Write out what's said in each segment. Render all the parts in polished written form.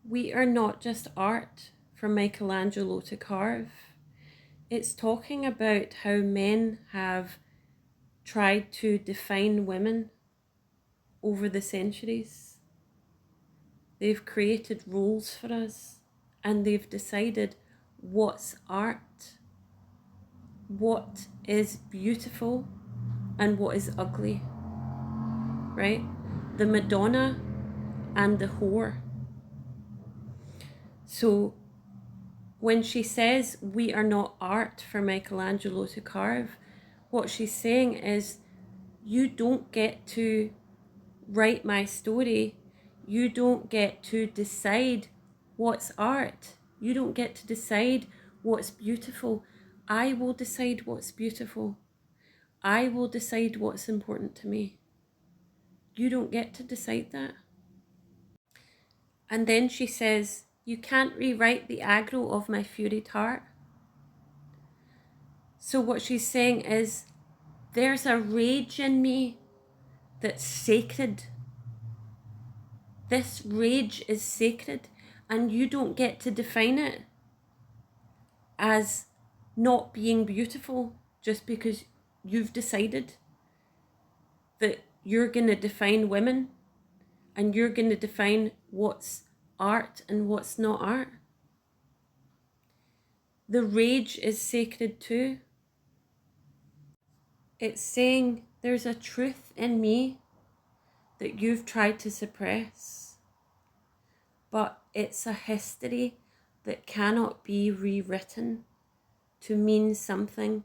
We are not just art for Michelangelo to carve. It's talking about how men have tried to define women over the centuries. They've created roles for us and they've decided what's art, what is beautiful, and what is ugly, right? The Madonna and the whore. So when she says we are not art for Michelangelo to carve, what she's saying is you don't get to write my story. You don't get to decide what's art. You don't get to decide what's beautiful. I will decide what's beautiful. I will decide what's important to me. You don't get to decide that. And then she says, you can't rewrite the aggro of my furied heart. So what she's saying is, there's a rage in me that's sacred. This rage is sacred, and you don't get to define it as not being beautiful just because you've decided that you're going to define women and you're going to define what's art and what's not art. The rage is sacred too. It's saying there's a truth in me that you've tried to suppress, but it's a history that cannot be rewritten to mean something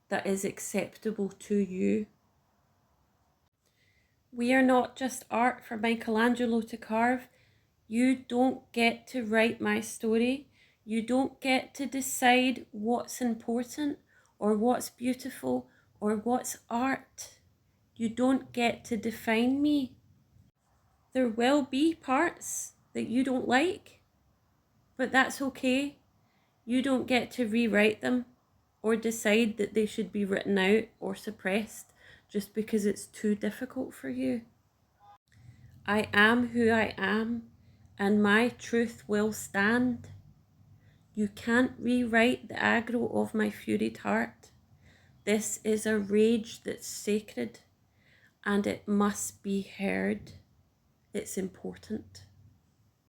that is acceptable to you. We are not just art for Michelangelo to carve. You don't get to write my story. You don't get to decide what's important or what's beautiful or what's art. You don't get to define me. There will be parts that you don't like, but that's okay. You don't get to rewrite them or decide that they should be written out or suppressed just because it's too difficult for you. I am who I am, and my truth will stand. You can't rewrite the aggro of my furied heart. This is a rage that's sacred, and it must be heard. It's important.